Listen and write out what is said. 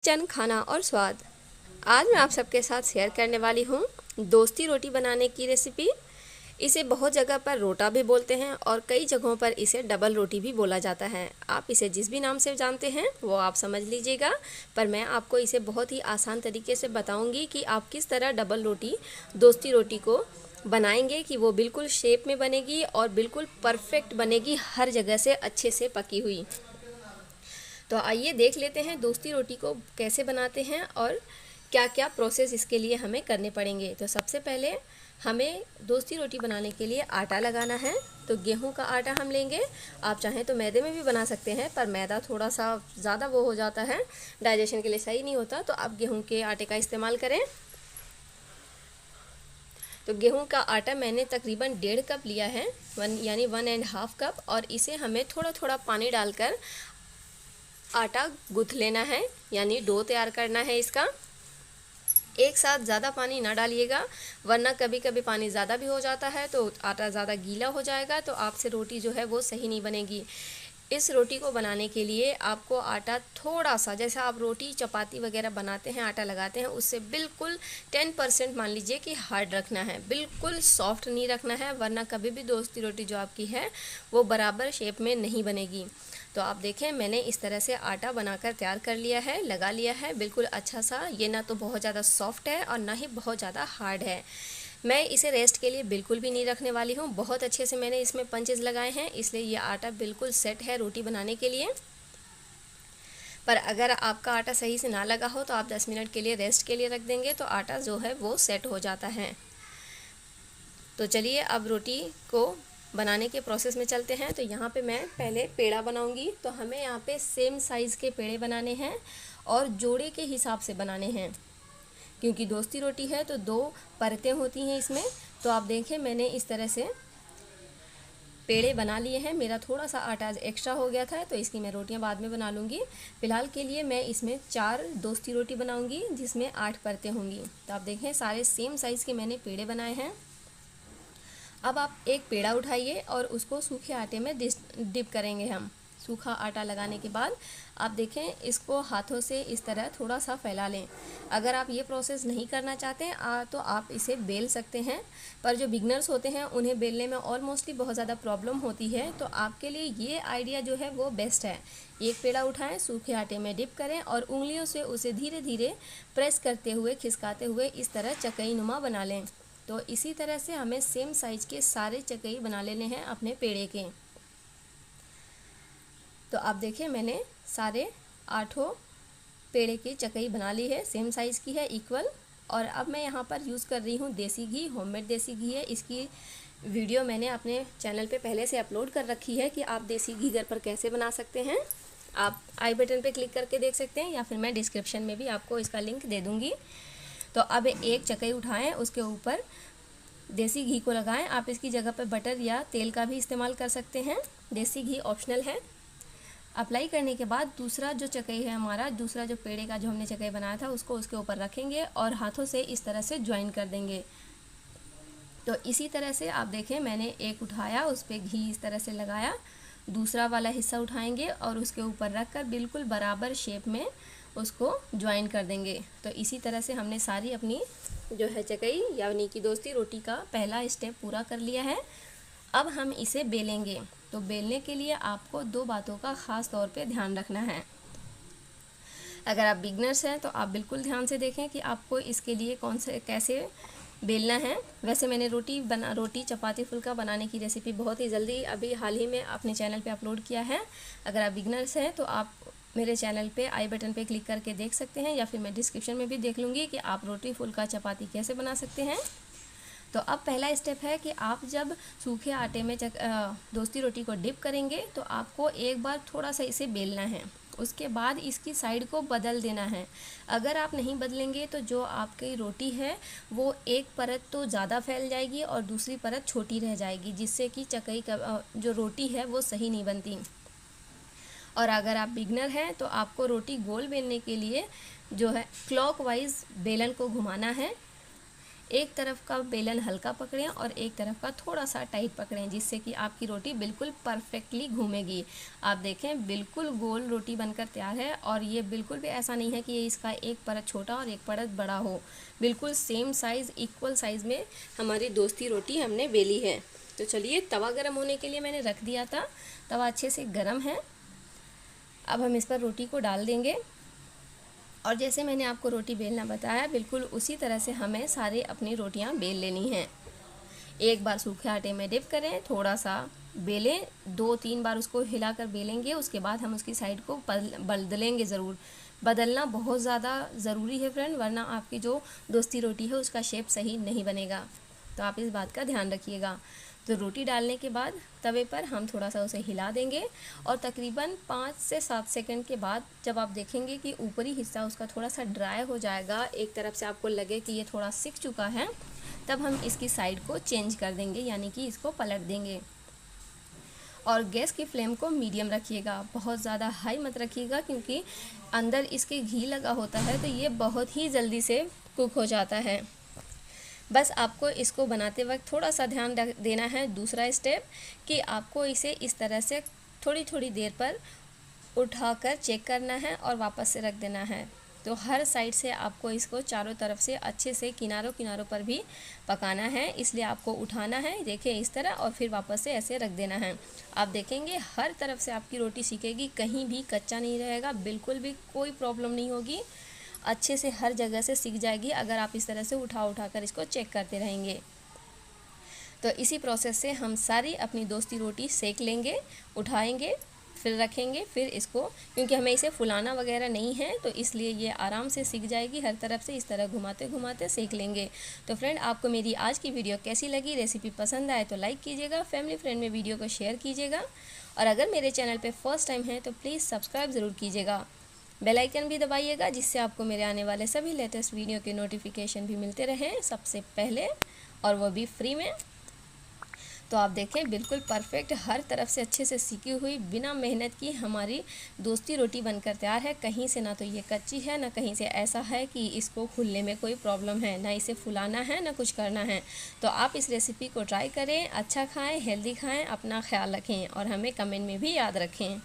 Kitchen खाना और स्वाद। आज मैं आप सबके साथ शेयर करने वाली हूँ दोस्ती रोटी बनाने की रेसिपी। इसे बहुत जगह पर रोटा भी बोलते हैं और कई जगहों पर इसे डबल रोटी भी बोला जाता है। आप इसे जिस भी नाम से जानते हैं वो आप समझ लीजिएगा, पर मैं आपको इसे बहुत ही आसान तरीके से बताऊंगी कि आप किस तरह डबल रोटी, दोस्ती रोटी को बनाएंगे कि वो बिल्कुल शेप में बनेगी और बिल्कुल परफेक्ट बनेगी, हर जगह से अच्छे से पकी हुई। तो आइए देख लेते हैं दोस्ती रोटी को कैसे बनाते हैं और क्या क्या प्रोसेस इसके लिए हमें करने पड़ेंगे। तो सबसे पहले हमें दोस्ती रोटी बनाने के लिए आटा लगाना है। तो गेहूं का आटा हम लेंगे। आप चाहें तो मैदे में भी बना सकते हैं, पर मैदा थोड़ा सा ज़्यादा वो हो जाता है, डाइजेशन के लिए सही नहीं होता, तो आप गेहूं के आटे का इस्तेमाल करें। तो गेहूं का आटा मैंने तकरीबन 1.5 कप लिया है, यानी 1.5 कप, और इसे हमें थोड़ा थोड़ा पानी डालकर आटा गूँथ लेना है, यानी डो तैयार करना है इसका। एक साथ ज़्यादा पानी ना डालिएगा, वरना कभी कभी पानी ज़्यादा भी हो जाता है तो आटा ज़्यादा गीला हो जाएगा, तो आपसे रोटी जो है वो सही नहीं बनेगी। इस रोटी को बनाने के लिए आपको आटा थोड़ा सा, जैसा आप रोटी चपाती वगैरह बनाते हैं आटा लगाते हैं, उससे बिल्कुल 10% मान लीजिए कि हार्ड रखना है, बिल्कुल सॉफ्ट नहीं रखना है, वरना कभी भी दोस्ती रोटी जो आपकी है वो बराबर शेप में नहीं बनेगी। तो आप देखें, मैंने इस तरह से आटा बनाकर तैयार कर लिया है, लगा लिया है बिल्कुल अच्छा सा। ये ना तो बहुत ज़्यादा सॉफ्ट है और ना ही बहुत ज़्यादा हार्ड है। मैं इसे रेस्ट के लिए बिल्कुल भी नहीं रखने वाली हूँ। बहुत अच्छे से मैंने इसमें पंचेस लगाए हैं, इसलिए ये आटा बिल्कुल सेट है रोटी बनाने के लिए। पर अगर आपका आटा सही से ना लगा हो तो आप 10 मिनट के लिए रेस्ट के लिए रख देंगे तो आटा जो है वो सेट हो जाता है। तो चलिए अब रोटी को बनाने के प्रोसेस में चलते हैं। तो यहाँ पे मैं पहले पेड़ा बनाऊंगी। तो हमें यहाँ पे सेम साइज़ के पेड़े बनाने हैं और जोड़े के हिसाब से बनाने हैं, क्योंकि दोस्ती रोटी है तो 2 परतें होती हैं इसमें। तो आप देखें, मैंने इस तरह से पेड़े बना लिए हैं। मेरा थोड़ा सा आटा एक्स्ट्रा हो गया था, तो इसकी मैं रोटियां बाद में बना लूँगी। फ़िलहाल के लिए मैं इसमें 4 दोस्ती रोटी बनाऊँगी, जिसमें 8 परतें होंगी। तो आप देखें, सारे सेम साइज़ के मैंने पेड़े बनाए हैं। अब आप एक पेड़ा उठाइए और उसको सूखे आटे में डिप करेंगे हम। सूखा आटा लगाने के बाद आप देखें, इसको हाथों से इस तरह थोड़ा सा फैला लें। अगर आप ये प्रोसेस नहीं करना चाहते हैं तो आप इसे बेल सकते हैं, पर जो बिगनर्स होते हैं उन्हें बेलने में ऑलमोस्टली बहुत ज़्यादा प्रॉब्लम होती है, तो आपके लिए ये आइडिया जो है वो बेस्ट है। एक पेड़ा उठाएं, सूखे आटे में डिप करें और उंगलियों से उसे धीरे धीरे प्रेस करते हुए, खिसकाते हुए इस तरह चकई नुमा बना लें। तो इसी तरह से हमें सेम साइज के सारे चकई बना लेने हैं अपने पेड़े के। तो आप देखिए, मैंने सारे 8 पेड़े की चकई बना ली है, सेम साइज़ की है, इक्वल। और अब मैं यहाँ पर यूज़ कर रही हूँ देसी घी, होममेड देसी घी है। इसकी वीडियो मैंने अपने चैनल पे पहले से अपलोड कर रखी है कि आप देसी घी घर पर कैसे बना सकते हैं। आप आई बटन पे क्लिक करके देख सकते हैं, या फिर मैं डिस्क्रिप्शन में भी आपको इसका लिंक दे दूँगी। तो अब एक चकई उठाएं, उसके ऊपर देसी घी को लगाएं। आप इसकी जगह पर बटर या तेल का भी इस्तेमाल कर सकते हैं, देसी घी ऑप्शनल है। अप्लाई करने के बाद दूसरा जो चकई है हमारा, दूसरा जो पेड़े का जो हमने चकई बनाया था, उसको उसके ऊपर रखेंगे और हाथों से इस तरह से ज्वाइन कर देंगे। तो इसी तरह से आप देखें, मैंने एक उठाया, उस पर घी इस तरह से लगाया, दूसरा वाला हिस्सा उठाएंगे और उसके ऊपर रख कर बिल्कुल बराबर शेप में उसको ज्वाइन कर देंगे। तो इसी तरह से हमने सारी अपनी जो है चकई यानी कि दोस्ती रोटी का पहला स्टेप पूरा कर लिया है। अब हम इसे बेलेंगे। तो बेलने के लिए आपको 2 बातों का ख़ास तौर पे ध्यान रखना है। अगर आप बिगनर्स हैं तो आप बिल्कुल ध्यान से देखें कि आपको इसके लिए कैसे बेलना है। वैसे मैंने रोटी चपाती फुल्का बनाने की रेसिपी बहुत ही जल्दी अभी हाल ही में अपने चैनल पे अपलोड किया है। अगर आप बिगनर्स हैं तो आप मेरे चैनल पे आई बटन पे क्लिक करके देख सकते हैं, या फिर मैं डिस्क्रिप्शन में भी देख लूँगी कि आप रोटी फुल्का चपाती कैसे बना सकते हैं। तो अब पहला स्टेप है कि आप जब सूखे आटे में दोस्ती रोटी को डिप करेंगे तो आपको एक बार थोड़ा सा इसे बेलना है, उसके बाद इसकी साइड को बदल देना है। अगर आप नहीं बदलेंगे तो जो आपकी रोटी है वो एक परत तो ज़्यादा फैल जाएगी और दूसरी परत छोटी रह जाएगी, जिससे कि चकई का जो रोटी है वो सही नहीं बनती। और अगर आप बिगनर हैं तो आपको रोटी गोल बेलने के लिए जो है क्लॉकवाइज बेलन को घुमाना है। एक तरफ का बेलन हल्का पकड़ें और एक तरफ का थोड़ा सा टाइट पकड़ें, जिससे कि आपकी रोटी बिल्कुल परफेक्टली घूमेगी। आप देखें बिल्कुल गोल रोटी बनकर तैयार है, और ये बिल्कुल भी ऐसा नहीं है कि इसका एक परत छोटा और एक परत बड़ा हो, बिल्कुल सेम साइज़ इक्वल साइज़ में हमारी दोस्ती रोटी हमने बेली है। तो चलिए, तवा गरम होने के लिए मैंने रख दिया था, तवा अच्छे से गरम है। अब हम इस पर रोटी को डाल देंगे, और जैसे मैंने आपको रोटी बेलना बताया बिल्कुल उसी तरह से हमें सारी अपनी रोटियां बेल लेनी हैं। एक बार सूखे आटे में डिप करें, थोड़ा सा बेलें, 2-3 बार उसको हिलाकर बेलेंगे, उसके बाद हम उसकी साइड को बदलेंगे ज़रूर। बदलना बहुत ज़्यादा ज़रूरी है फ्रेंड, वरना आपकी जो दोस्ती रोटी है उसका शेप सही नहीं बनेगा, तो आप इस बात का ध्यान रखिएगा। तो रोटी डालने के बाद तवे पर हम थोड़ा सा उसे हिला देंगे, और तकरीबन 5 से 7 सेकंड के बाद जब आप देखेंगे कि ऊपरी हिस्सा उसका थोड़ा सा ड्राई हो जाएगा, एक तरफ से आपको लगे कि ये थोड़ा सिक चुका है, तब हम इसकी साइड को चेंज कर देंगे, यानी कि इसको पलट देंगे। और गैस की फ्लेम को मीडियम रखिएगा, बहुत ज़्यादा हाई मत रखिएगा, क्योंकि अंदर इसके घी लगा होता है तो ये बहुत ही जल्दी से कुक हो जाता है। बस आपको इसको बनाते वक्त थोड़ा सा ध्यान देना है, दूसरा स्टेप, कि आपको इसे इस तरह से थोड़ी थोड़ी देर पर उठाकर चेक करना है और वापस से रख देना है। तो हर साइड से आपको इसको चारों तरफ से अच्छे से किनारों किनारों पर भी पकाना है, इसलिए आपको उठाना है, देखिए इस तरह, और फिर वापस से ऐसे रख देना है। आप देखेंगे हर तरफ से आपकी रोटी सिकेगी, कहीं भी कच्चा नहीं रहेगा, बिल्कुल भी कोई प्रॉब्लम नहीं होगी, अच्छे से हर जगह से सिक जाएगी अगर आप इस तरह से उठा कर इसको चेक करते रहेंगे। तो इसी प्रोसेस से हम सारी अपनी दोस्ती रोटी सेक लेंगे, उठाएंगे, फिर रखेंगे, फिर इसको, क्योंकि हमें इसे फुलाना वगैरह नहीं है तो इसलिए ये आराम से सिक जाएगी, हर तरफ से इस तरह घुमाते घुमाते सेक लेंगे। तो फ्रेंड, आपको मेरी आज की वीडियो कैसी लगी, रेसिपी पसंद आए तो लाइक कीजिएगा, फैमिली फ्रेंड में वीडियो को शेयर कीजिएगा, और अगर मेरे चैनल पर फर्स्ट टाइम है तो प्लीज़ सब्सक्राइब ज़रूर कीजिएगा, बेल आइकन भी दबाइएगा, जिससे आपको मेरे आने वाले सभी लेटेस्ट वीडियो के नोटिफिकेशन भी मिलते रहें सबसे पहले, और वो भी फ्री में। तो आप देखें बिल्कुल परफेक्ट, हर तरफ से अच्छे से सिकी हुई, बिना मेहनत की हमारी दोस्ती रोटी बनकर तैयार है। कहीं से ना तो ये कच्ची है, ना कहीं से ऐसा है कि इसको खुलने में कोई प्रॉब्लम है, ना इसे फुलाना है, ना कुछ करना है। तो आप इस रेसिपी को ट्राई करें, अच्छा खाएं, हेल्दी खाएं, अपना ख्याल रखें, और हमें कमेंट में भी याद रखें।